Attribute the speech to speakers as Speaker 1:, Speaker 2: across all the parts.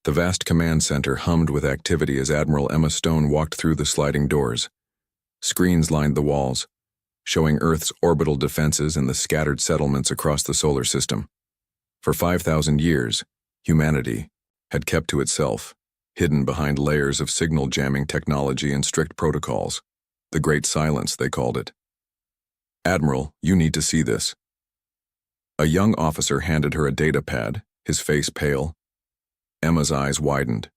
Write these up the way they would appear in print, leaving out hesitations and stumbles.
Speaker 1: The vast command center hummed with activity as Admiral Emma Stone walked through the sliding doors. Screens lined the walls, showing Earth's orbital defenses and the scattered settlements across the solar system. For 5,000 years, humanity had kept to itself, hidden behind layers of signal jamming technology and strict protocols. The Great Silence, they called it. "Admiral, you need to see this." A young officer handed her a data pad, his face pale. Emma's eyes widened.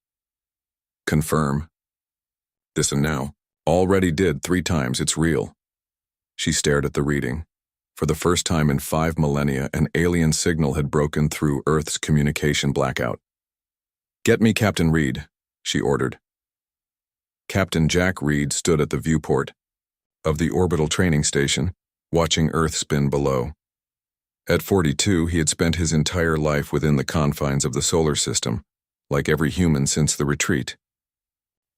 Speaker 1: "Confirm." "This and now." "Already did 3 times, it's real." She stared at the reading. For the first time in 5 millennia, an alien signal had broken through Earth's communication blackout. "Get me Captain Reed," she ordered. Captain Jack Reed stood at the viewport of the orbital training station, watching Earth spin below. At 42, he had spent his entire life within the confines of the solar system, like every human since the retreat.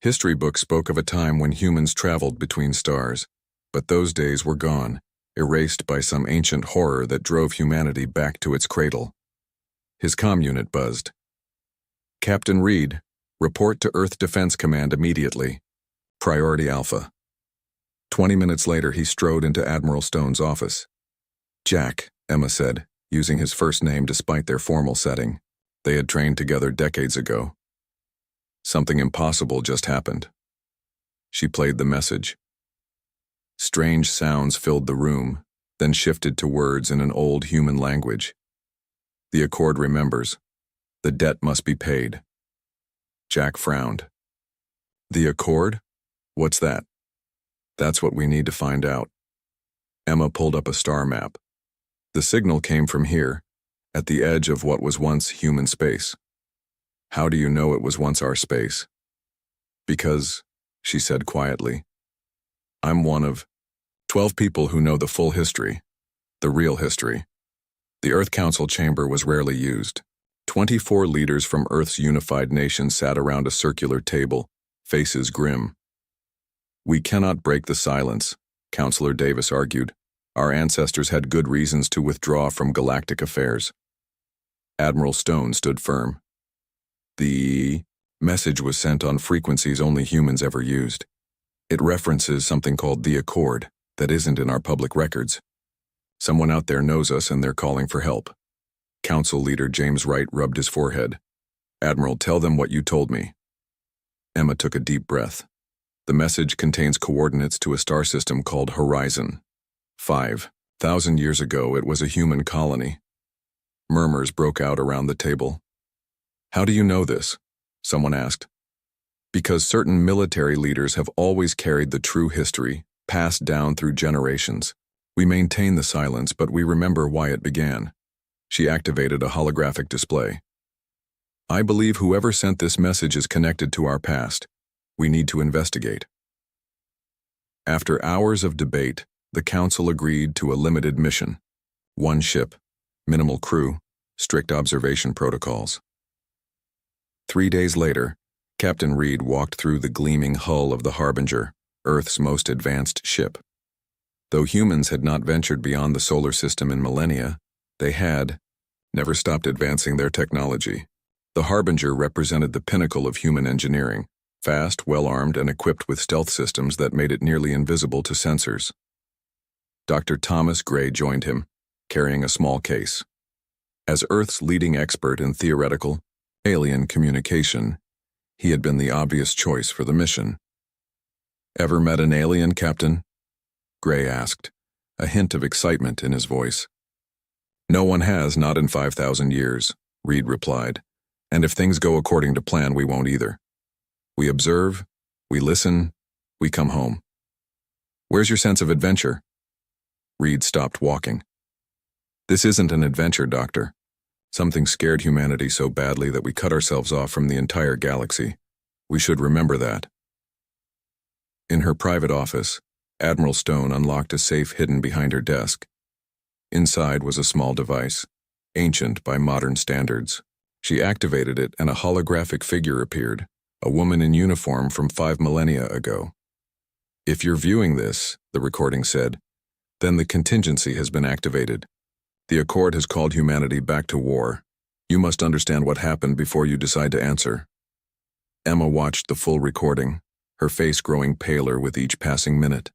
Speaker 1: History books spoke of a time when humans traveled between stars, but those days were gone, erased by some ancient horror that drove humanity back to its cradle. His comm unit buzzed. "Captain Reed, report to Earth Defense Command immediately. Priority Alpha." 20 minutes later, he strode into Admiral Stone's office. "Jack," Emma said, using his first name despite their formal setting. They had trained together decades ago. "Something impossible just happened." She played the message. Strange sounds filled the room, then shifted to words in an old human language. "The Accord remembers. The debt must be paid." Jack frowned. "The Accord? What's that?" "That's what we need to find out." Emma pulled up a star map. The signal came from here, at the edge of what was once human space. "How do you know it was once our space?" "Because," she said quietly, "I'm one of 12 people who know the full history, the real history." The Earth Council chamber was rarely used. 24 leaders from Earth's unified nation sat around a circular table, faces grim. "We cannot break the silence," Counselor Davis argued. "Our ancestors had good reasons to withdraw from galactic affairs." Admiral Stone stood firm. "The message was sent on frequencies only humans ever used. It references something called the Accord that isn't in our public records. Someone out there knows us and they're calling for help." Council Leader James Wright rubbed his forehead. "Admiral, tell them what you told me." Emma took a deep breath. "The message contains coordinates to a star system called Horizon. 5,000 years ago, it was a human colony." Murmurs broke out around the table. "How do you know this?" someone asked. "Because certain military leaders have always carried the true history, passed down through generations. We maintain the silence, but we remember why it began." She activated a holographic display. "I believe whoever sent this message is connected to our past. We need to investigate." After hours of debate, the Council agreed to a limited mission. 1 ship, minimal crew, strict observation protocols. 3 days later, Captain Reed walked through the gleaming hull of the Harbinger, Earth's most advanced ship. Though humans had not ventured beyond the solar system in millennia, they had never stopped advancing their technology. The Harbinger represented the pinnacle of human engineering, fast, well-armed, and equipped with stealth systems that made it nearly invisible to sensors. Dr. Thomas Gray joined him, carrying a small case. As Earth's leading expert in theoretical, alien communication, he had been the obvious choice for the mission. "Ever met an alien, Captain?" Gray asked, a hint of excitement in his voice. "No one has, not in 5,000 years, Reed replied. "And if things go according to plan, we won't either. We observe, we listen, we come home." "Where's your sense of adventure?" Reed stopped walking. "This isn't an adventure, Doctor. Something scared humanity so badly that we cut ourselves off from the entire galaxy. We should remember that." In her private office, Admiral Stone unlocked a safe hidden behind her desk. Inside was a small device, ancient by modern standards. She activated it and a holographic figure appeared, a woman in uniform from 5 millennia ago. "If you're viewing this," the recording said, "then the contingency has been activated. The Accord has called humanity back to war. You must understand what happened before you decide to answer. Emma watched the full recording, her face growing paler with each passing minute.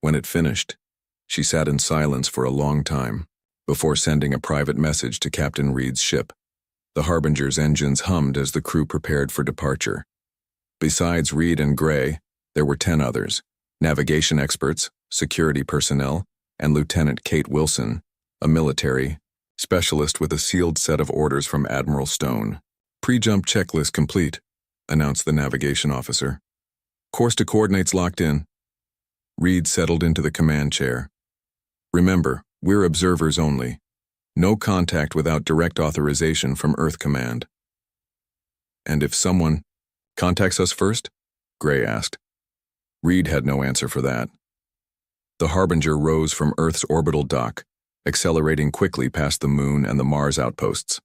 Speaker 1: When it finished, she sat in silence for a long time, before sending a private message to Captain Reed's ship. The Harbinger's engines hummed as the crew prepared for departure. Besides Reed and Gray, there were 10 others: navigation experts, security personnel, and Lieutenant Kate Wilson, a military specialist with a sealed set of orders from Admiral Stone. "Pre-jump checklist complete," announced the navigation officer. "Course to coordinates locked in." Reed settled into the command chair. "Remember, we're observers only. No contact without direct authorization from Earth Command." "And if someone contacts us first?" Gray asked. Reed had no answer for that. The Harbinger rose from Earth's orbital dock, accelerating quickly past the Moon and the Mars outposts.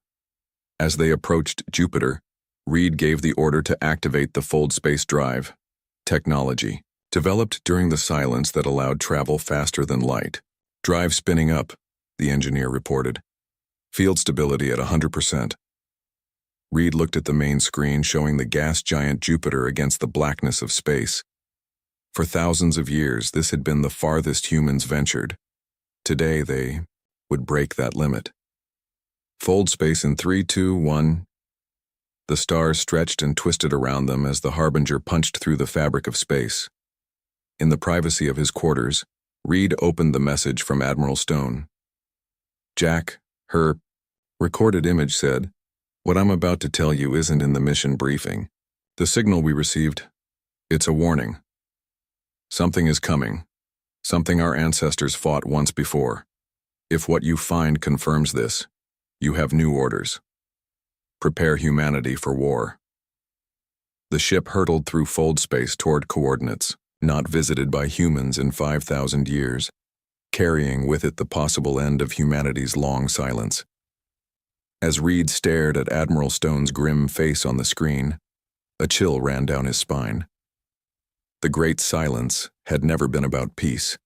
Speaker 1: As they approached Jupiter, Reed gave the order to activate the fold space drive, technology developed during the silence that allowed travel faster than light. "Drive spinning up," the engineer reported. "Field stability at 100%. Reed looked at the main screen showing the gas giant Jupiter against the blackness of space. For thousands of years, this had been the farthest humans ventured. Today, they would break that limit. "Fold space in 3, 2, 1. The stars stretched and twisted around them as the Harbinger punched through the fabric of space. In the privacy of his quarters, Reed opened the message from Admiral Stone. "Jack, her recorded image said, 'What I'm about to tell you isn't in the mission briefing. The signal we received, it's a warning. Something is coming. Something our ancestors fought once before. If what you find confirms this, you have new orders. Prepare humanity for war.'" The ship hurtled through fold space toward coordinates not visited by humans in 5,000 years, carrying with it the possible end of humanity's long silence. As Reed stared at Admiral Stone's grim face on the screen, a chill ran down his spine. The great silence had never been about peace.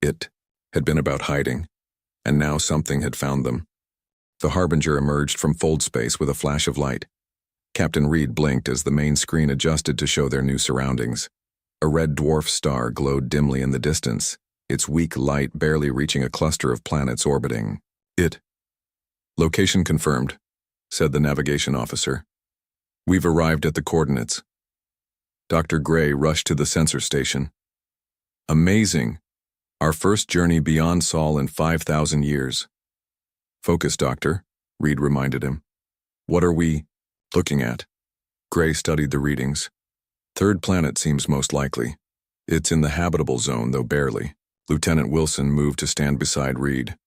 Speaker 1: It had been about hiding, and now something had found them. The Harbinger emerged from fold space with a flash of light. Captain Reed blinked as the main screen adjusted to show their new surroundings. A red dwarf star glowed dimly in the distance, its weak light barely reaching a cluster of planets orbiting it. "Location confirmed," said the navigation officer. "We've arrived at the coordinates." Dr. Gray rushed to the sensor station. "Amazing! Our first journey beyond Sol in 5,000 years. "Focus, Doctor," Reed reminded him. "What are we looking at?" Gray studied the readings. "Third planet seems most likely. It's in the habitable zone, though barely." Lieutenant Wilson moved to stand beside Reed.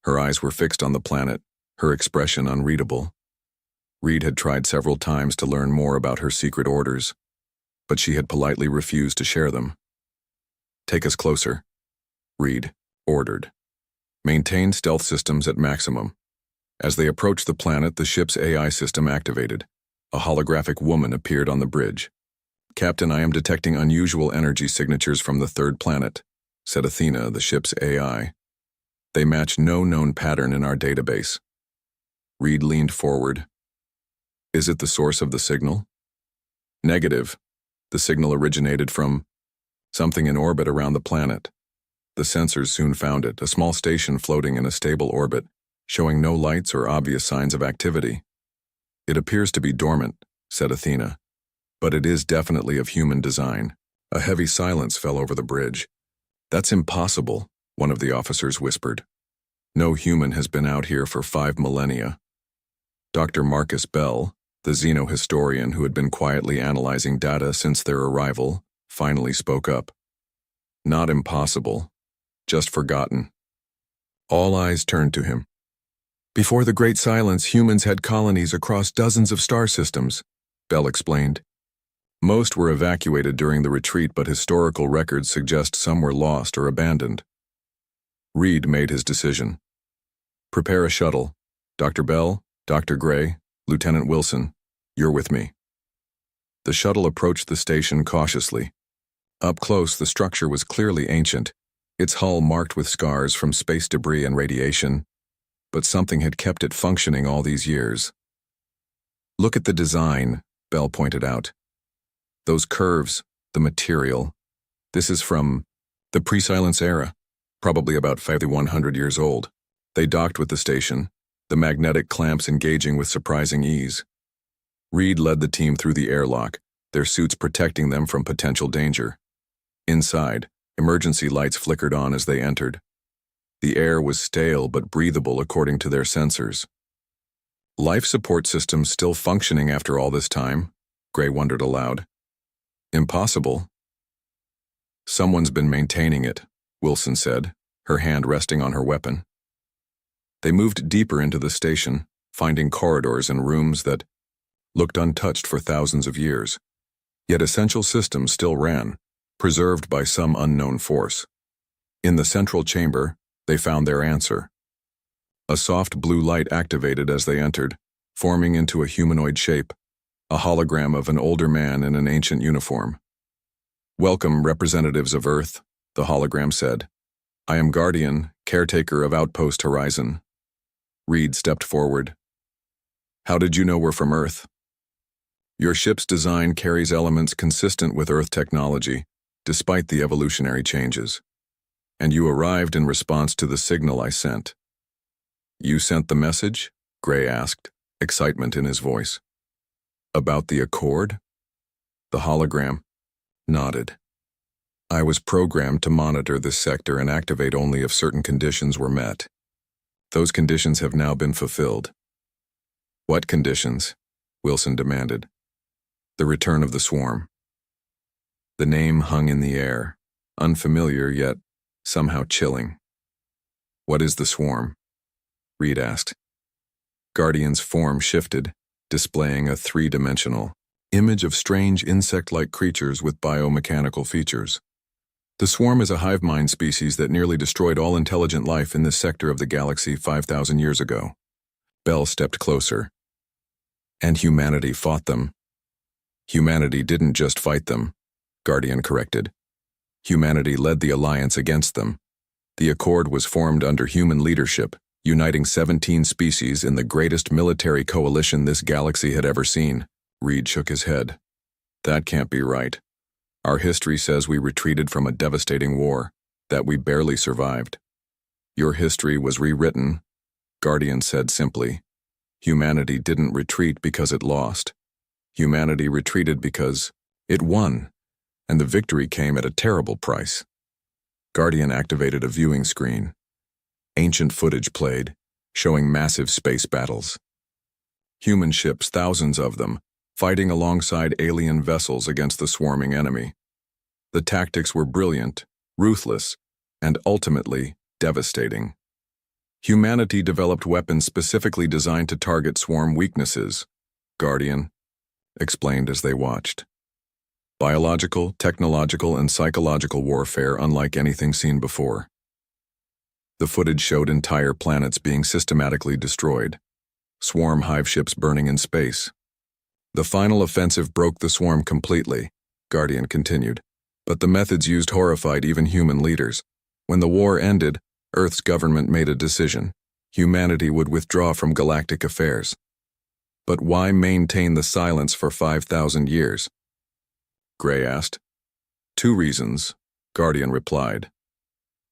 Speaker 1: Her eyes were fixed on the planet, her expression unreadable. Reed had tried several times to learn more about her secret orders, but she had politely refused to share them. "Take us closer," Reed ordered. "Maintain stealth systems at maximum." As they approached the planet, the ship's AI system activated. A holographic woman appeared on the bridge. "Captain, I am detecting unusual energy signatures from the third planet," said Athena, the ship's AI. "They match no known pattern in our database." Reed leaned forward. "Is it the source of the signal?" "Negative. The signal originated from something in orbit around the planet." The sensors soon found it, a small station floating in a stable orbit, showing no lights or obvious signs of activity. "It appears to be dormant," said Athena, "but it is definitely of human design." A heavy silence fell over the bridge. "That's impossible," one of the officers whispered. "No human has been out here for 5 millennia. Dr. Marcus Bell, the xenohistorian who had been quietly analyzing data since their arrival, finally spoke up. "Not impossible, just forgotten." All eyes turned to him. "Before the Great Silence, humans had colonies across dozens of star systems," Bell explained. "Most were evacuated during the retreat, but historical records suggest some were lost or abandoned." Reed made his decision. "Prepare a shuttle. Dr. Bell, Dr. Gray, Lieutenant Wilson, you're with me." The shuttle approached the station cautiously. Up close, the structure was clearly ancient, its hull marked with scars from space debris and radiation. but something had kept it functioning all these years. Look at the design, Bell pointed out. Those curves, the material. This is from the pre-silence era, probably about 5,100 years old. They docked with the station, the magnetic clamps engaging with surprising ease. Reed led the team through the airlock, their suits protecting them from potential danger. Inside, emergency lights flickered on as they entered. The air was stale but breathable according to their sensors. Life support systems still functioning after all this time? Gray wondered aloud. Impossible. Someone's been maintaining it, Wilson said, her hand resting on her weapon. They moved deeper into the station, finding corridors and rooms that looked untouched for thousands of years. Yet essential systems still ran, preserved by some unknown force. In the central chamber, they found their answer. A soft blue light activated as they entered, forming into a humanoid shape, a hologram of an older man in an ancient uniform. "Welcome, representatives of Earth," the hologram said. "I am Guardian, caretaker of Outpost Horizon." Reed stepped forward. "How did you know we're from Earth?" "Your ship's design carries elements consistent with Earth technology, despite the evolutionary changes. And you arrived in response to the signal I sent." "You sent the message?" Gray asked, excitement in his voice. "About the Accord?" The hologram nodded. "I was programmed to monitor this sector and activate only if certain conditions were met. Those conditions have now been fulfilled." "What conditions?" Wilson demanded. "The return of the swarm." The name hung in the air, unfamiliar yet somehow chilling. "What is the swarm?" Reed asked. Guardian's form shifted, displaying a three-dimensional image of strange insect-like creatures with biomechanical features. "The swarm is a hive mind species that nearly destroyed all intelligent life in this sector of the galaxy 5,000 years ago." Bell stepped closer. "And humanity fought them." "Humanity didn't just fight them," Guardian corrected. "Humanity led the alliance against them. The Accord was formed under human leadership, uniting 17 species in the greatest military coalition this galaxy had ever seen." Reed shook his head. "That can't be right. Our history says we retreated from a devastating war, that we barely survived." "Your history was rewritten," Guardian said simply. "Humanity didn't retreat because it lost. Humanity retreated because it won, and the victory came at a terrible price." Guardian activated a viewing screen. Ancient footage played, showing massive space battles. Human ships, thousands of them, fighting alongside alien vessels against the swarming enemy. The tactics were brilliant, ruthless, and ultimately devastating. Humanity developed weapons specifically designed to target swarm weaknesses, Guardian explained as they watched. Biological, technological, and psychological warfare unlike anything seen before. The footage showed entire planets being systematically destroyed, swarm hive ships burning in space. "The final offensive broke the swarm completely," Guardian continued, "but the methods used horrified even human leaders. When the war ended, Earth's government made a decision. Humanity would withdraw from galactic affairs. But why maintain the silence for 5,000 years? Gray asked. "Two reasons," Guardian replied.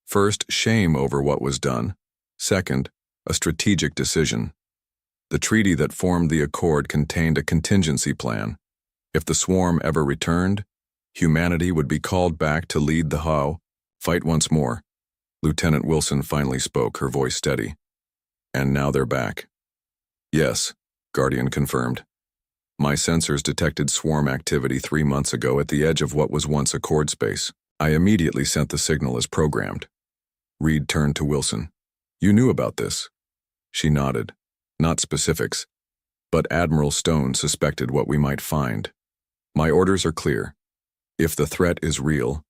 Speaker 1: "First, shame over what was done. Second, a strategic decision. The treaty that formed the Accord contained a contingency plan. If the swarm ever returned, humanity would be called back to lead the fight once more." Lieutenant Wilson finally spoke, her voice steady. "And now they're back." "Yes," Guardian confirmed. "My sensors detected swarm activity 3 months ago at the edge of what was once Accord space. I immediately sent the signal as programmed." Reed turned to Wilson. "You knew about this?" She nodded. "Not specifics, but Admiral Stone suspected what we might find. My orders are clear. If the threat is real,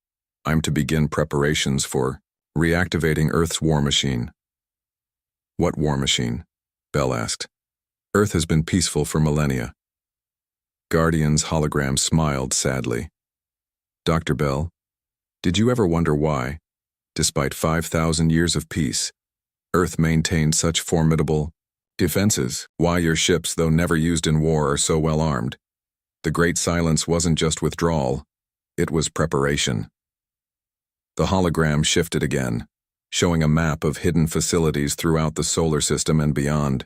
Speaker 1: I'm to begin preparations for reactivating Earth's war machine." "What war machine?" Bell asked. "Earth has been peaceful for millennia." Guardian's hologram smiled sadly. "Dr. Bell, did you ever wonder why, despite 5,000 years of peace, Earth maintained such formidable defenses. Why your ships, though never used in war, are so well armed? The Great Silence wasn't just withdrawal, it was preparation. The hologram shifted again, showing a map of hidden facilities throughout the solar system and beyond.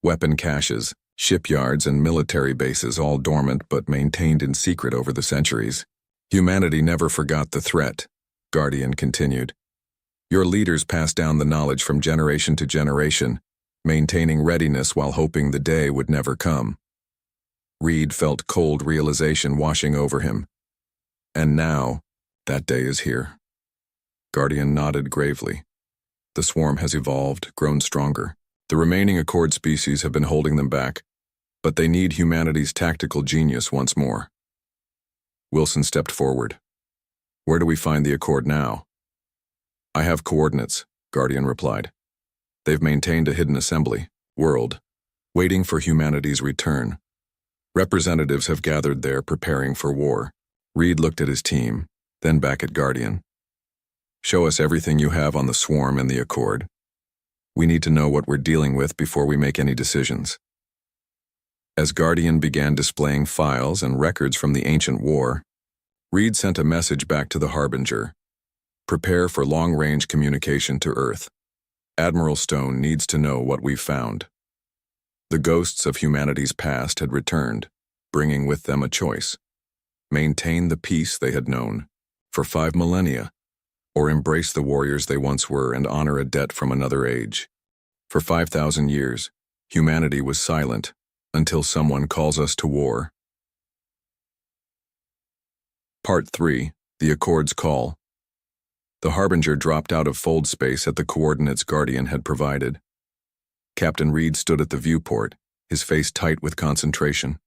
Speaker 1: Weapon caches, shipyards, and military bases, all dormant but maintained in secret over the centuries. Humanity never forgot the threat, Guardian continued. Your leaders passed down the knowledge from generation to generation, maintaining readiness while hoping the day would never come. Reed felt cold realization washing over him. And now, that day is here. Guardian nodded gravely. The swarm has evolved, grown stronger. The remaining Accord species have been holding them back, but they need humanity's tactical genius once more. Wilson stepped forward. Where do we find the Accord now? I have coordinates, Guardian replied. They've maintained a hidden assembly, world, waiting for humanity's return. Representatives have gathered there preparing for war. Reed looked at his team, then back at Guardian. Show us everything you have on the swarm and the Accord. We need to know what we're dealing with before we make any decisions. As Guardian began displaying files and records from the ancient war, Reed sent a message back to the Harbinger. Prepare for long-range communication to Earth. Admiral Stone needs to know what we've found. The ghosts of humanity's past had returned, bringing with them a choice. Maintain the peace they had known for 5 millennia, or embrace the warriors they once were and honor a debt from another age. For 5,000 years, humanity was silent until someone calls us to war. Part 3, The Accord's Call. The Harbinger dropped out of fold space at the coordinates Guardian had provided. Captain Reed stood at the viewport, his face tight with concentration.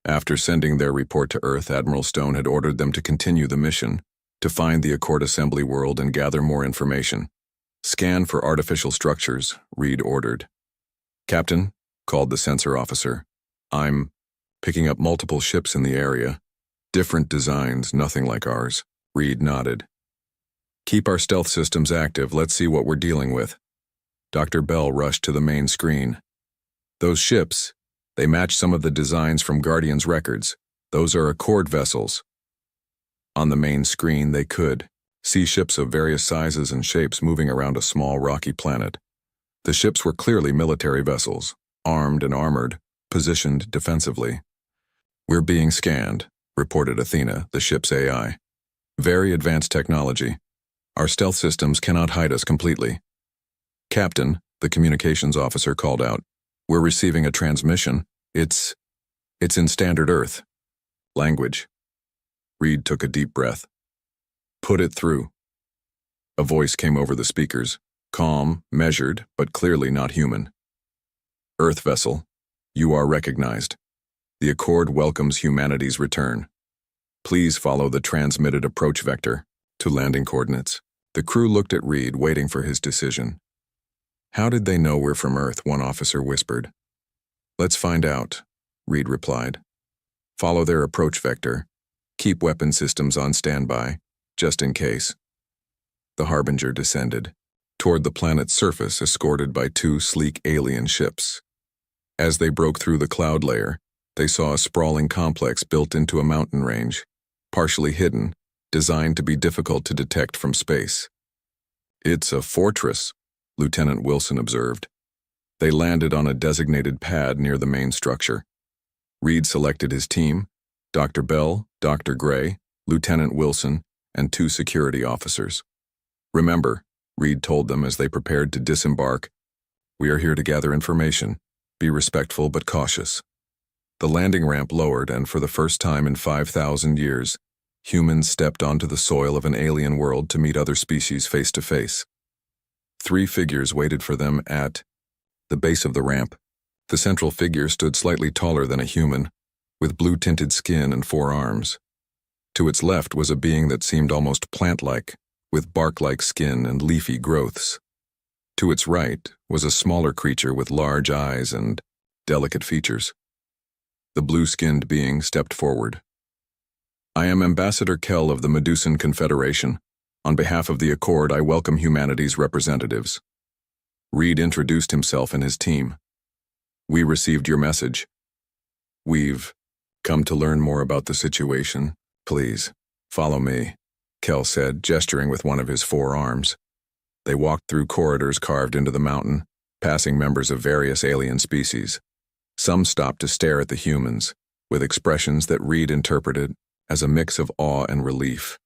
Speaker 1: After sending their report to Earth, Admiral Stone had ordered them to continue the mission, to find the Accord assembly world and gather more information. Scan for artificial structures, Reed ordered. Captain, called the sensor officer. I'm picking up multiple ships in the area. Different designs, nothing like ours. Reed nodded. Keep our stealth systems active, let's see what we're dealing with. Dr. Bell rushed to the main screen. Those ships, they match some of the designs from Guardian's records. Those are Accord vessels. On the main screen, they could see ships of various sizes and shapes moving around a small rocky planet. The ships were clearly military vessels, armed and armored, positioned defensively. We're being scanned, reported Athena, the ship's AI. Very advanced technology. Our stealth systems cannot hide us completely. Captain, the communications officer called out. We're receiving a transmission. It's in standard Earth language. Reed took a deep breath. Put it through. A voice came over the speakers, calm, measured, but clearly not human. Earth vessel, you are recognized. The Accord welcomes humanity's return. Please follow the transmitted approach vector to landing coordinates. The crew looked at Reed, waiting for his decision. How did they know we're from Earth? One officer whispered. Let's find out, Reed replied. Follow their approach vector. Keep weapon systems on standby, just in case. The Harbinger descended toward the planet's surface, escorted by 2 sleek alien ships. As they broke through the cloud layer, they saw a sprawling complex built into a mountain range, partially hidden, designed to be difficult to detect from space. It's a fortress, Lieutenant Wilson observed. They landed on a designated pad near the main structure. Reed selected his team, Dr. Bell, Dr. Gray, Lieutenant Wilson, and 2 security officers. Remember, Reed told them as they prepared to disembark, we are here to gather information. Be respectful but cautious. The landing ramp lowered, and for the first time in 5,000 years, humans stepped onto the soil of an alien world to meet other species face to face. 3 figures waited for them at the base of the ramp. The central figure stood slightly taller than a human, with blue-tinted skin and 4 arms. To its left was a being that seemed almost plant-like, with bark-like skin and leafy growths. To its right was a smaller creature with large eyes and delicate features. The blue-skinned being stepped forward. I am Ambassador Kell of the Medusan Confederation. On behalf of the Accord, I welcome humanity's representatives. Reed introduced himself and his team. "We received your message. We've come to learn more about the situation. Please, follow me," Kel said, gesturing with one of his forearms. They walked through corridors carved into the mountain, passing members of various alien species. Some stopped to stare at the humans, with expressions that Reed interpreted as a mix of awe and relief.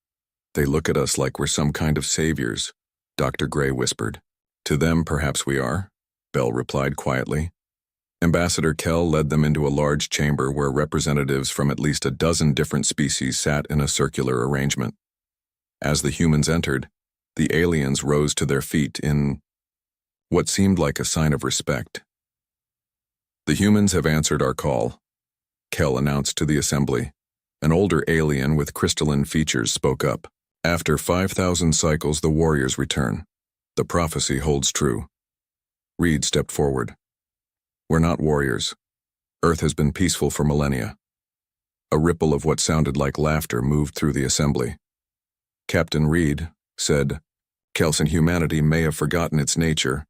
Speaker 1: "They look at us like we're some kind of saviors," Dr. Gray whispered. "To them, perhaps we are," Bell replied quietly. Ambassador Kel led them into a large chamber where representatives from at least a dozen different species sat in a circular arrangement. As the humans entered, the aliens rose to their feet in what seemed like a sign of respect. "The humans have answered our call," Kel announced to the assembly. An older alien with crystalline features spoke up. "After 5,000 cycles, the warriors return. The prophecy holds true." Reed stepped forward. "We're not warriors. Earth has been peaceful for millennia." A ripple of what sounded like laughter moved through the assembly. Captain Reed said, "Kelson humanity may have forgotten its nature,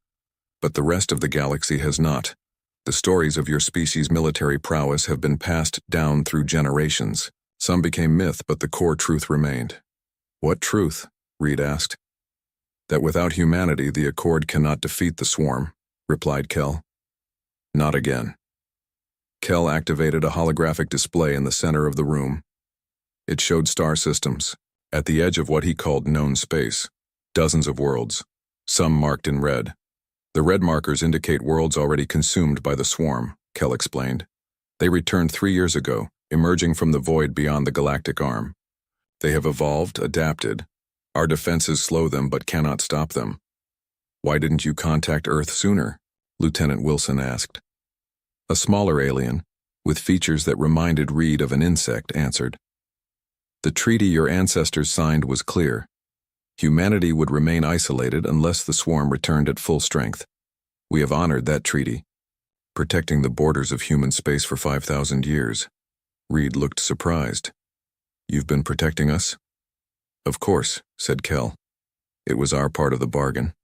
Speaker 1: but the rest of the galaxy has not. The stories of your species' military prowess have been passed down through generations. Some became myth, but the core truth remained." "What truth?" Reed asked. "That without humanity, the Accord cannot defeat the swarm," replied Kel. "Not again." Kel activated a holographic display in the center of the room. It showed star systems, at the edge of what he called known space. Dozens of worlds, some marked in red. "The red markers indicate worlds already consumed by the swarm," Kel explained. "They returned 3 years ago, emerging from the void beyond the galactic arm. They have evolved, adapted. Our defenses slow them but cannot stop them." "Why didn't you contact Earth sooner?" Lieutenant Wilson asked. A smaller alien, with features that reminded Reed of an insect, answered. "The treaty your ancestors signed was clear. Humanity would remain isolated unless the swarm returned at full strength. We have honored that treaty, protecting the borders of human space for 5,000 years. Reed looked surprised. "You've been protecting us?" "Of course," said Kel. "It was our part of the bargain.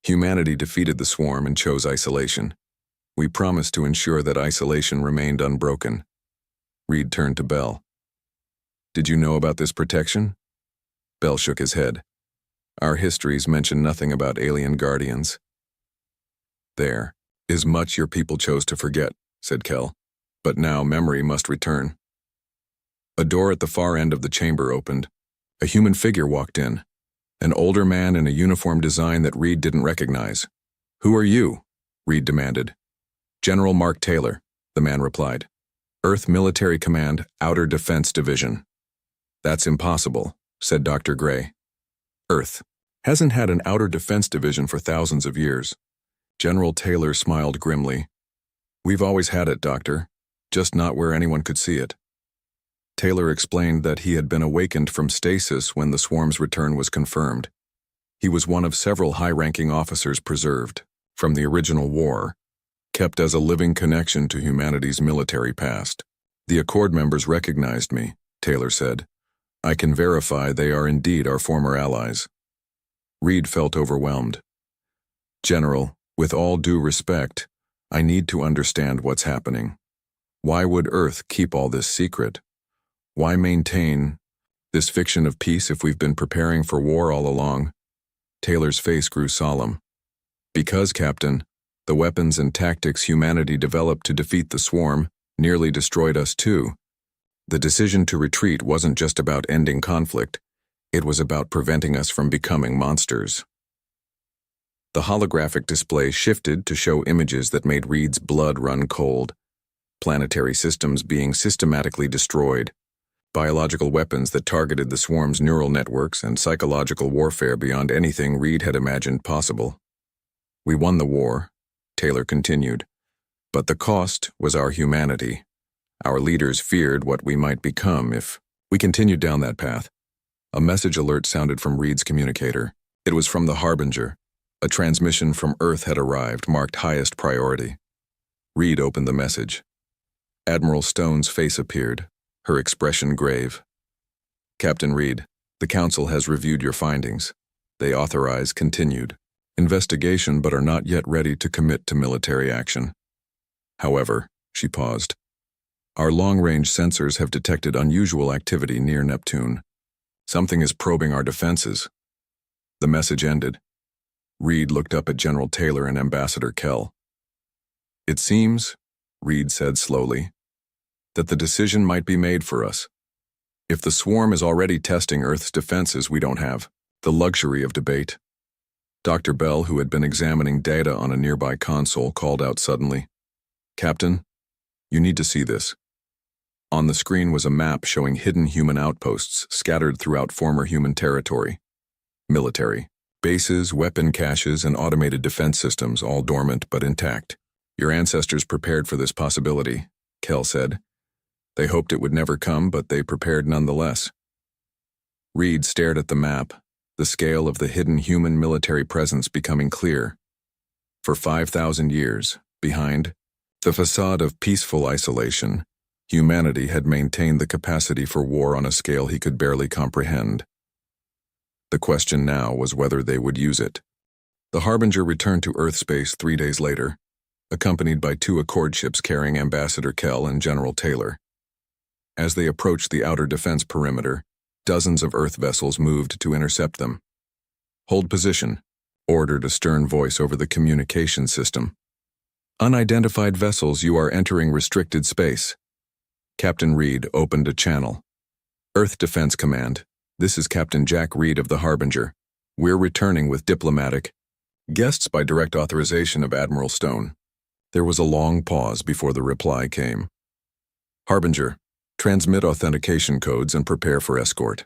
Speaker 1: Humanity defeated the swarm and chose isolation. We promised to ensure that isolation remained unbroken." Reed turned to Bell. "Did you know about this protection?" Bell shook his head. "Our histories mention nothing about alien guardians." "There is much your people chose to forget," said Kel. "But now memory must return." A door at the far end of the chamber opened. A human figure walked in, an older man in a uniform design that Reed didn't recognize. "Who are you?" Reed demanded. "General Mark Taylor," the man replied. "Earth Military Command, Outer Defense Division." "That's impossible," said Dr. Gray. "Earth hasn't had an Outer Defense Division for thousands of years." General Taylor smiled grimly. "We've always had it, Doctor, just not where anyone could see it." Taylor explained that he had been awakened from stasis when the swarm's return was confirmed. He was one of several high-ranking officers preserved, from the original war, kept as a living connection to humanity's military past. "The Accord members recognized me," Taylor said. "I can verify they are indeed our former allies." Reed felt overwhelmed. "General, with all due respect, I need to understand what's happening. Why would Earth keep all this secret? Why maintain this fiction of peace if we've been preparing for war all along?" Taylor's face grew solemn. "Because, Captain, the weapons and tactics humanity developed to defeat the swarm nearly destroyed us too. The decision to retreat wasn't just about ending conflict, it was about preventing us from becoming monsters." The holographic display shifted to show images that made Reed's blood run cold. Planetary systems being systematically destroyed, biological weapons that targeted the swarm's neural networks, and psychological warfare beyond anything Reed had imagined possible. "We won the war," Taylor continued, "but the cost was our humanity. Our leaders feared what we might become if we continued down that path." A message alert sounded from Reed's communicator. It was from the Harbinger. A transmission from Earth had arrived, marked highest priority. Reed opened the message. Admiral Stone's face appeared, her expression grave. "Captain Reed, the Council has reviewed your findings. They authorize continued investigation but are not yet ready to commit to military action. However, she paused. Our long-range sensors have detected unusual activity near Neptune. Something is probing our defenses. The message ended. Reed looked up at General Taylor and Ambassador Kell. It seems, Reed said slowly, that the decision might be made for us. If the swarm is already testing Earth's defenses, we don't have the luxury of debate. Dr. Bell, who had been examining data on a nearby console, called out suddenly, "Captain, you need to see this." On the screen was a map showing hidden human outposts scattered throughout former human territory. Military bases, weapon caches, and automated defense systems, all dormant but intact. Your ancestors prepared for this possibility, Kell said. They hoped it would never come, but they prepared nonetheless. Reed stared at the map, the scale of the hidden human military presence becoming clear. For 5,000 years, behind the facade of peaceful isolation, humanity had maintained the capacity for war on a scale he could barely comprehend. The question now was whether they would use it. The Harbinger returned to Earth space 3 days later, accompanied by 2 Accord ships carrying Ambassador Kell and General Taylor. As they approached the outer defense perimeter, dozens of Earth vessels moved to intercept them. "Hold position," ordered a stern voice over the communication system. "Unidentified vessels, you are entering restricted space." Captain Reed opened a channel. "Earth Defense Command, this is Captain Jack Reed of the Harbinger. We're returning with diplomatic guests by direct authorization of Admiral Stone." There was a long pause before the reply came. "Harbinger, transmit authentication codes and prepare for escort."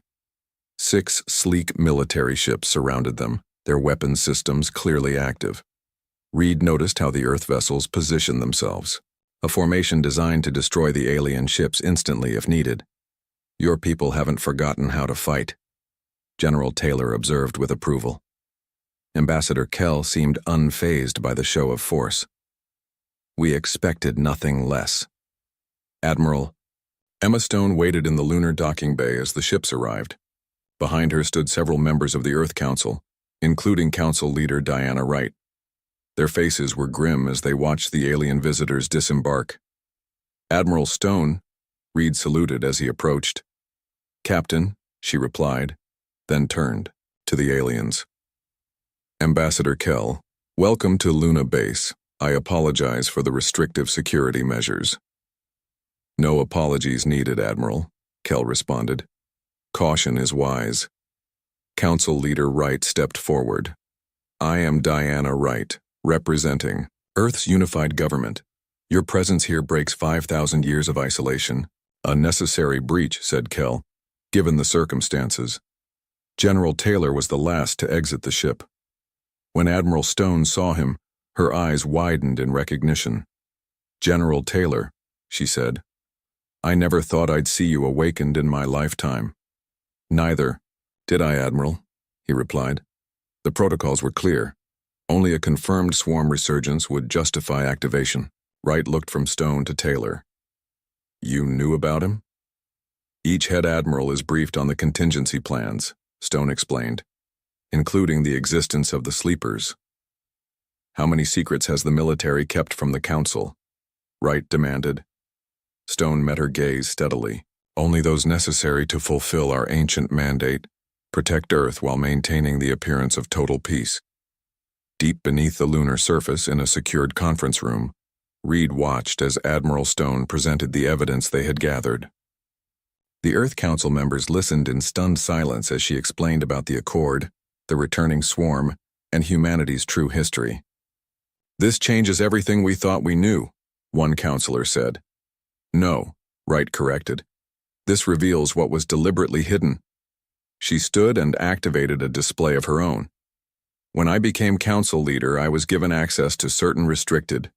Speaker 1: 6 sleek military ships surrounded them, their weapons systems clearly active. Reed noticed how the Earth vessels positioned themselves, a formation designed to destroy the alien ships instantly if needed. "Your people haven't forgotten how to fight," General Taylor observed with approval. Ambassador Kell seemed unfazed by the show of force. "We expected nothing less." Admiral Emma Stone waited in the lunar docking bay as the ships arrived. Behind her stood several members of the Earth Council, including Council Leader Diana Wright. Their faces were grim as they watched the alien visitors disembark. "Admiral Stone," Reed saluted as he approached. "Captain," she replied, then turned to the aliens. "Ambassador Kell, welcome to Luna Base. I apologize for the restrictive security measures." "No apologies needed, Admiral," Kell responded. "Caution is wise." Council Leader Wright stepped forward. "I am Diana Wright, representing Earth's unified government. Your presence here breaks 5,000 years of isolation. A necessary breach," said Kell, "given the circumstances." General Taylor was the last to exit the ship. When Admiral Stone saw him, her eyes widened in recognition. "General Taylor," she said, "I never thought I'd see you awakened in my lifetime." "Neither did I, Admiral," he replied. "The protocols were clear. Only a confirmed swarm resurgence would justify activation." Wright looked from Stone to Taylor. "You knew about him?" "Each head admiral is briefed on the contingency plans," Stone explained, "including the existence of the sleepers." "How many secrets has the military kept from the Council?" Wright demanded. Stone met her gaze steadily. "Only those necessary to fulfill our ancient mandate, protect Earth while maintaining the appearance of total peace." Deep beneath the lunar surface in a secured conference room, Reed watched as Admiral Stone presented the evidence they had gathered. The Earth Council members listened in stunned silence as she explained about the Accord, the returning swarm, and humanity's true history. "This changes everything we thought we knew," one counselor said. "No," Wright corrected. "This reveals what was deliberately hidden." She stood and activated a display of her own. "When I became council leader, I was given access to certain restricted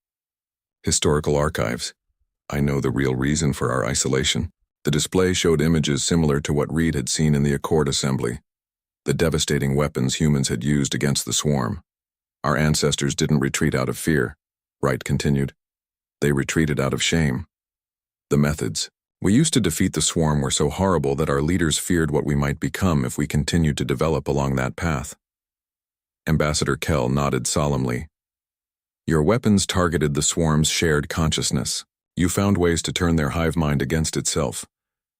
Speaker 1: historical archives. I know the real reason for our isolation." The display showed images similar to what Reed had seen in the Accord Assembly, the devastating weapons humans had used against the swarm. "Our ancestors didn't retreat out of fear," Wright continued. "They retreated out of shame. The methods we used to defeat the swarm were so horrible that our leaders feared what we might become if we continued to develop along that path." Ambassador Kell nodded solemnly. Your weapons targeted the swarm's shared consciousness. You found ways to turn their hive mind against itself.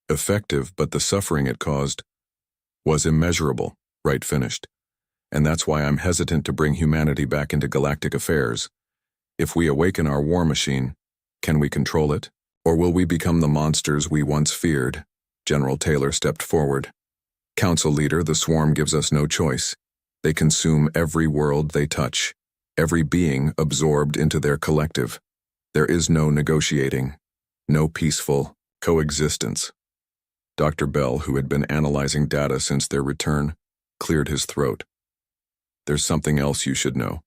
Speaker 1: Effective, but the suffering it caused was immeasurable, Wright finished. And that's why I'm hesitant to bring humanity back into galactic affairs. If we awaken our war machine, can we control it? Or will we become the monsters we once feared? General Taylor stepped forward. Council leader, the swarm gives us no choice. They consume every world they touch, every being absorbed into their collective. There is no negotiating, no peaceful coexistence. Dr. Bell, who had been analyzing data since their return, cleared his throat. There's something else you should know.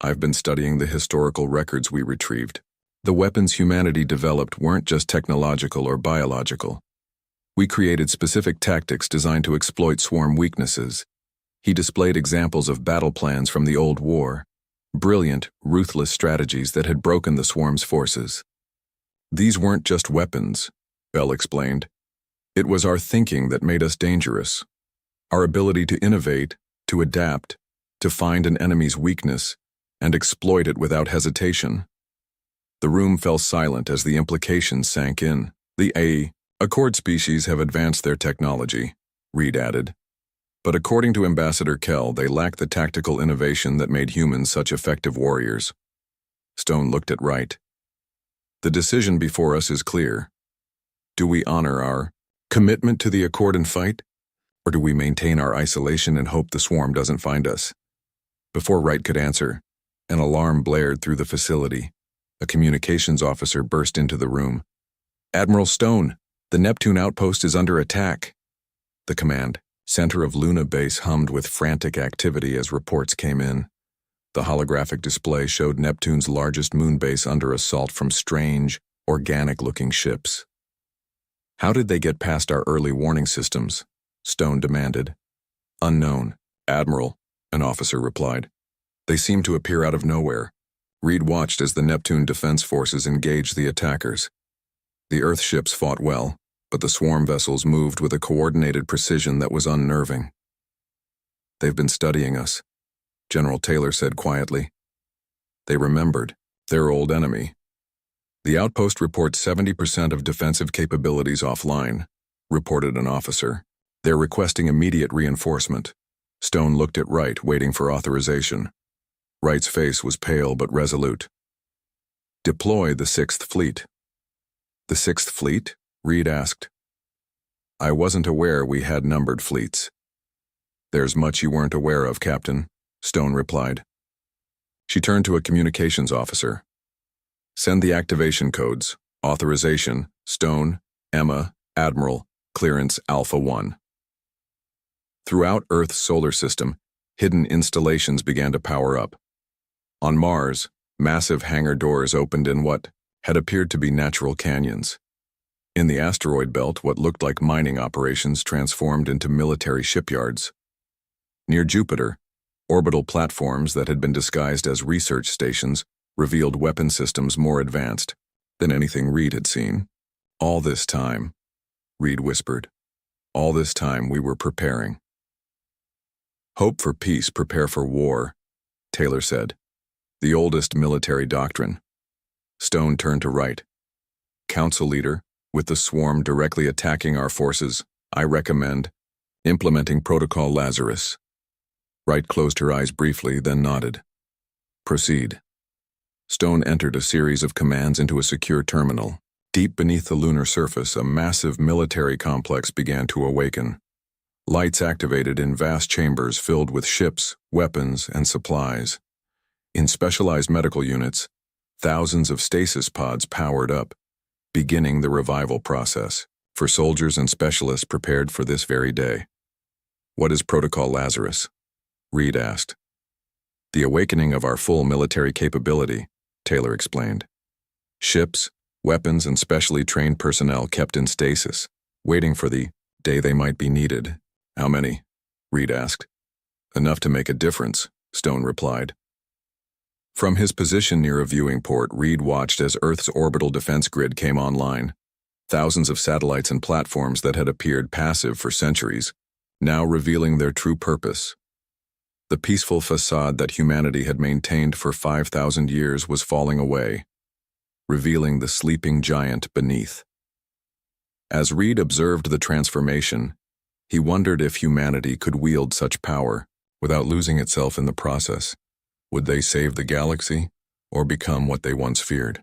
Speaker 1: I've been studying the historical records we retrieved. The weapons humanity developed weren't just technological or biological. We created specific tactics designed to exploit swarm weaknesses. He displayed examples of battle plans from the old war, brilliant, ruthless strategies that had broken the swarm's forces. These weren't just weapons, Bell explained. It was our thinking that made us dangerous. Our ability to innovate, to adapt, to find an enemy's weakness, and exploit it without hesitation. The room fell silent as the implications sank in. The Accord species have advanced their technology, Reed added. But according to Ambassador Kell, they lack the tactical innovation that made humans such effective warriors. Stone looked at Wright. The decision before us is clear. Do we honor our commitment to the Accord and fight? Or do we maintain our isolation and hope the swarm doesn't find us? Before Wright could answer, an alarm blared through the facility. A communications officer burst into the room. Admiral Stone, the Neptune outpost is under attack. The command center of Luna Base hummed with frantic activity as reports came in. The holographic display showed Neptune's largest moon base under assault from strange, organic-looking ships. How did they get past our early warning systems? Stone demanded. Unknown, Admiral, an officer replied. They seemed to appear out of nowhere. Reed watched as the Neptune defense forces engaged the attackers. The Earth ships fought well, but the swarm vessels moved with a coordinated precision that was unnerving. They've been studying us, General Taylor said quietly. They remembered their old enemy. The outpost reports 70% of defensive capabilities offline, reported an officer. They're requesting immediate reinforcement. Stone looked at Wright, waiting for authorization. Wright's face was pale but resolute. Deploy the 6th Fleet. The 6th Fleet? Reed asked. I wasn't aware we had numbered fleets. There's much you weren't aware of, Captain, Stone replied. She turned to a communications officer. Send the activation codes. Authorization, Stone, Emma, Admiral, clearance Alpha 1. Throughout Earth's solar system, hidden installations began to power up. On Mars, massive hangar doors opened in what had appeared to be natural canyons. In the asteroid belt, what looked like mining operations transformed into military shipyards. Near Jupiter, orbital platforms that had been disguised as research stations revealed weapon systems more advanced than anything Reed had seen. All this time, Reed whispered, all this time we were preparing. Hope for peace, prepare for war, Taylor said. The oldest military doctrine. Stone turned to Wright. Council leader, with the swarm directly attacking our forces, I recommend implementing Protocol Lazarus. Wright closed her eyes briefly, then nodded. Proceed. Stone entered a series of commands into a secure terminal. Deep beneath the lunar surface, a massive military complex began to awaken. Lights activated in vast chambers filled with ships, weapons, and supplies. In specialized medical units, thousands of stasis pods powered up, beginning the revival process for soldiers and specialists prepared for this very day. What is Protocol Lazarus? Reed asked. The awakening of our full military capability, Taylor explained. Ships, weapons, and specially trained personnel kept in stasis, waiting for the day they might be needed. How many? Reed asked. Enough to make a difference, Stone replied. From his position near a viewing port, Reed watched as Earth's orbital defense grid came online. Thousands of satellites and platforms that had appeared passive for centuries, now revealing their true purpose. The peaceful facade that humanity had maintained for 5,000 years was falling away, revealing the sleeping giant beneath. As Reed observed the transformation, he wondered if humanity could wield such power without losing itself in the process. Would they save the galaxy, or become what they once feared?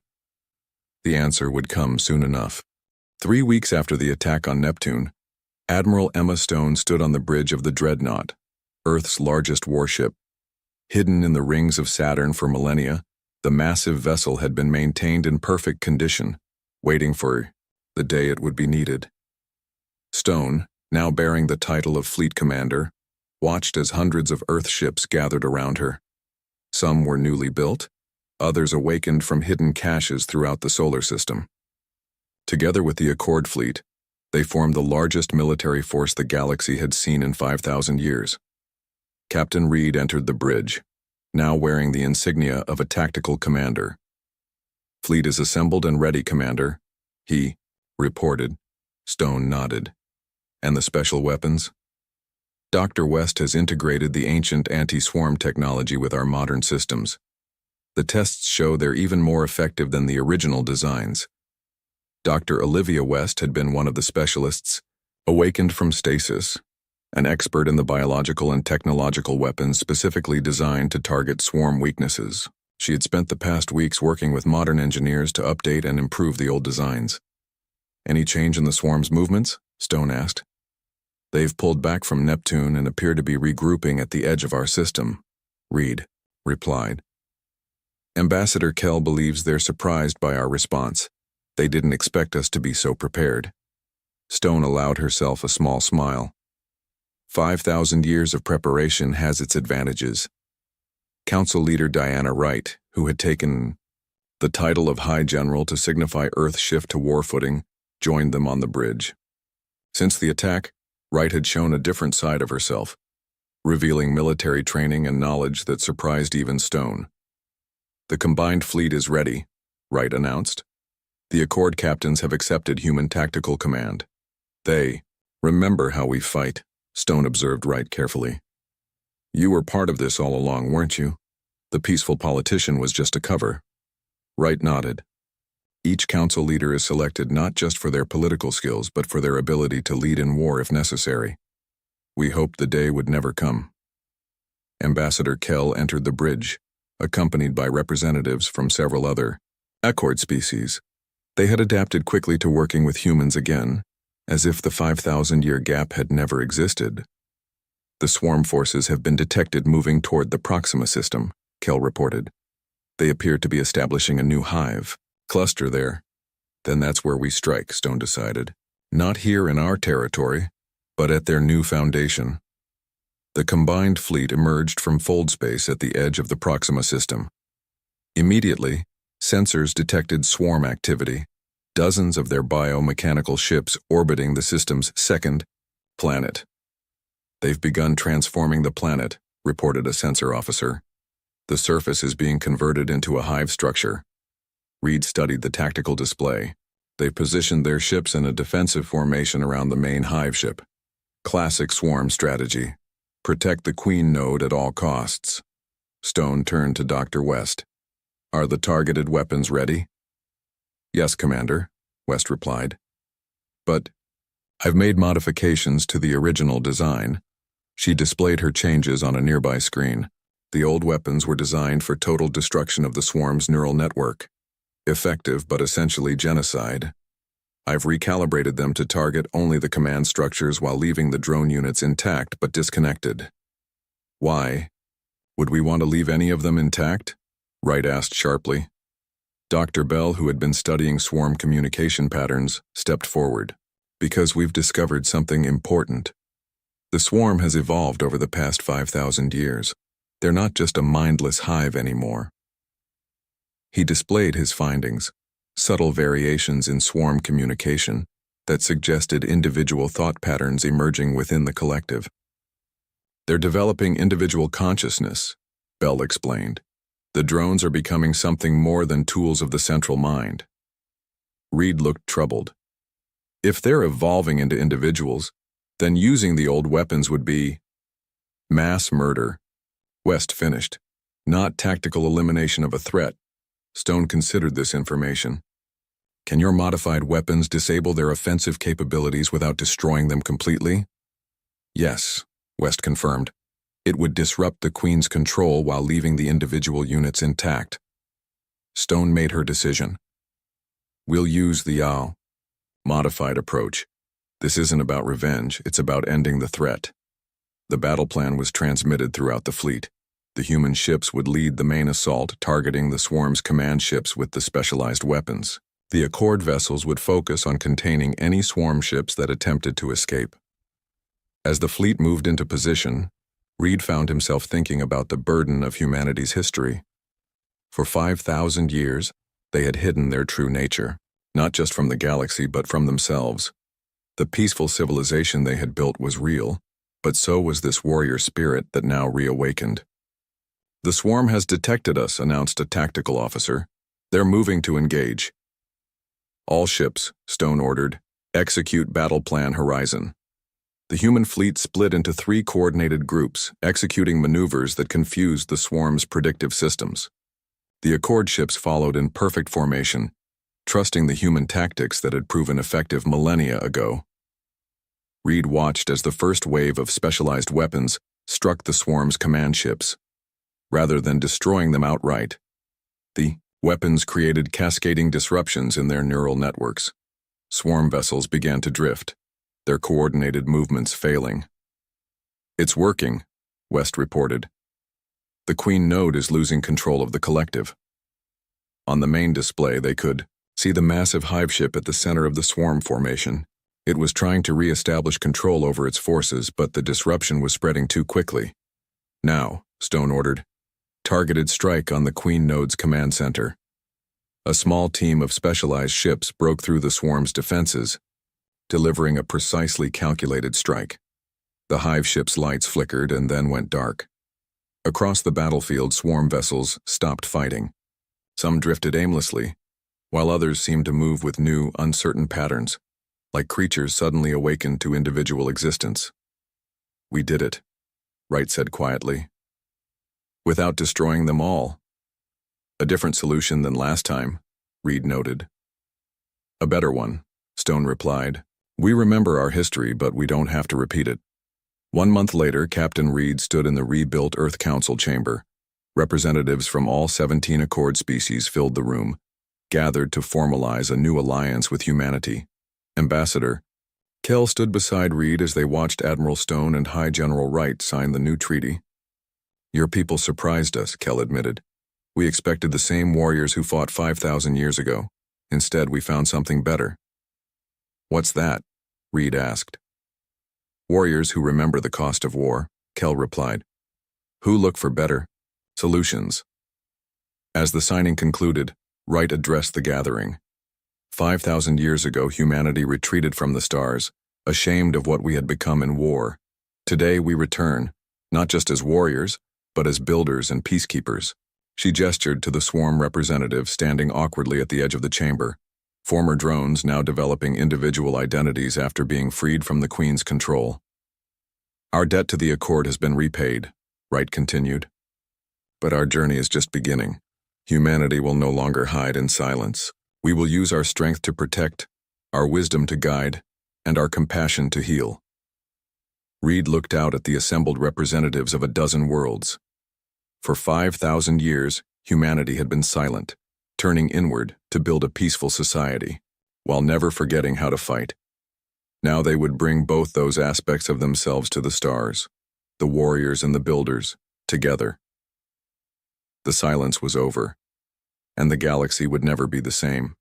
Speaker 1: The answer would come soon enough. 3 weeks after the attack on Neptune, Admiral Emma Stone stood on the bridge of the Dreadnought, Earth's largest warship. Hidden in the rings of Saturn for millennia, the massive vessel had been maintained in perfect condition, waiting for the day it would be needed. Stone, now bearing the title of Fleet Commander, watched as hundreds of Earth ships gathered around her. Some were newly built, others awakened from hidden caches throughout the solar system. Together with the Accord fleet, they formed the largest military force the galaxy had seen in 5,000 years. Captain Reed entered the bridge, now wearing the insignia of a tactical commander. "Fleet is assembled and ready, Commander," he reported. Stone nodded. "And the special weapons?" "Dr. West has integrated the ancient anti-swarm technology with our modern systems. The tests show they're even more effective than the original designs." Dr. Olivia West had been one of the specialists, awakened from stasis, an expert in the biological and technological weapons specifically designed to target swarm weaknesses. She had spent the past weeks working with modern engineers to update and improve the old designs. "Any change in the swarm's movements?" Stone asked. "They've pulled back from Neptune and appear to be regrouping at the edge of our system," Reed replied. "Ambassador Kell believes they're surprised by our response. They didn't expect us to be so prepared." Stone allowed herself a small smile. 5,000 years of preparation has its advantages. Council leader Diana Wright, who had taken the title of High General to signify Earth's shift to war footing, joined them on the bridge. Since the attack, Wright had shown a different side of herself, revealing military training and knowledge that surprised even Stone. "The combined fleet is ready," Wright announced. "The Accord captains have accepted human tactical command. They remember how we fight," Stone observed Wright carefully. "You were part of this all along, weren't you? The peaceful politician was just a cover." Wright nodded. "Each council leader is selected not just for their political skills, but for their ability to lead in war if necessary. We hoped the day would never come." Ambassador Kell entered the bridge, accompanied by representatives from several other Accord species. They had adapted quickly to working with humans again, as if the 5,000-year gap had never existed. "The swarm forces have been detected moving toward the Proxima system," Kell reported. "They appear to be establishing a new hive cluster there." "Then that's where we strike," Stone decided. "Not here in our territory, but at their new foundation." The combined fleet emerged from fold space at the edge of the Proxima system. Immediately, sensors detected swarm activity, dozens of their biomechanical ships orbiting the system's second planet. "They've begun transforming the planet," reported a sensor officer. "The surface is being converted into a hive structure." Reed studied the tactical display. They've positioned their ships in a defensive formation around the main hive ship. Classic swarm strategy. Protect the queen node at all costs. Stone turned to Dr. West. "Are the targeted weapons ready?" "Yes, Commander," West replied. "But I've made modifications to the original design." She displayed her changes on a nearby screen. The old weapons were designed for total destruction of the swarm's neural network. Effective but essentially genocide. I've recalibrated them to target only the command structures while leaving the drone units intact but disconnected. "Why? Would we want to leave any of them intact?" Wright asked sharply. Dr. Bell, who had been studying swarm communication patterns, stepped forward. "Because we've discovered something important. The swarm has evolved over the past 5,000 years. They're not just a mindless hive anymore." He displayed his findings, subtle variations in swarm communication that suggested individual thought patterns emerging within the collective. "They're developing individual consciousness," Bell explained. "The drones are becoming something more than tools of the central mind." Reed looked troubled. "If they're evolving into individuals, then using the old weapons would be mass murder," West finished. Not tactical elimination of a threat. Stone considered this information. Can your modified weapons disable their offensive capabilities without destroying them completely? Yes, West confirmed. It would disrupt the Queen's control while leaving the individual units intact. Stone made her decision. We'll use the modified approach. This isn't about revenge, it's about ending the threat. The battle plan was transmitted throughout the fleet. The human ships would lead the main assault, targeting the swarm's command ships with the specialized weapons. The Accord vessels would focus on containing any swarm ships that attempted to escape. As the fleet moved into position, Reed found himself thinking about the burden of humanity's history. For 5,000 years, they had hidden their true nature, not just from the galaxy but from themselves. The peaceful civilization they had built was real, but so was this warrior spirit that now reawakened. "The swarm has detected us," announced a tactical officer. "They're moving to engage." "All ships," Stone ordered, "execute battle plan Horizon." The human fleet split into 3 coordinated groups, executing maneuvers that confused the swarm's predictive systems. The Accord ships followed in perfect formation, trusting the human tactics that had proven effective millennia ago. Reed watched as the first wave of specialized weapons struck the swarm's command ships. Rather than destroying them outright, the weapons created cascading disruptions in their neural networks. Swarm vessels began to drift, their coordinated movements failing. "It's working," West reported. "The Queen node is losing control of the collective." On the main display, they could see the massive hive ship at the center of the swarm formation. It was trying to re-establish control over its forces, but the disruption was spreading too quickly. "Now," Stone ordered, "targeted strike on the Queen node's command center." A small team of specialized ships broke through the swarm's defenses, delivering a precisely calculated strike. The hive ship's lights flickered and then went dark. Across the battlefield, swarm vessels stopped fighting. Some drifted aimlessly, while others seemed to move with new, uncertain patterns, like creatures suddenly awakened to individual existence. "We did it," Wright said quietly. "Without destroying them all." "A different solution than last time," Reed noted. "A better one," Stone replied. "We remember our history, but we don't have to repeat it." 1 month later, Captain Reed stood in the rebuilt Earth Council chamber. Representatives from all 17 Accord species filled the room, gathered to formalize a new alliance with humanity. Ambassador Kell stood beside Reed as they watched Admiral Stone and High General Wright sign the new treaty. "Your people surprised us," Kell admitted. "We expected the same warriors who fought 5,000 years ago. Instead, we found something better." "What's that?" Reed asked. "Warriors who remember the cost of war," Kell replied. "Who look for better solutions." As the signing concluded, Wright addressed the gathering. 5,000 years ago, humanity retreated from the stars, ashamed of what we had become in war. Today we return, not just as warriors, but as builders and peacekeepers. She gestured to the swarm representative standing awkwardly at the edge of the chamber. Former drones now developing individual identities after being freed from the Queen's control. "Our debt to the Accord has been repaid," Wright continued. "But our journey is just beginning. Humanity will no longer hide in silence. We will use our strength to protect, our wisdom to guide, and our compassion to heal." Reed looked out at the assembled representatives of a dozen worlds. For 5,000 years, humanity had been silent, turning inward to build a peaceful society, while never forgetting how to fight. Now they would bring both those aspects of themselves to the stars, the warriors and the builders, together. The silence was over, and the galaxy would never be the same.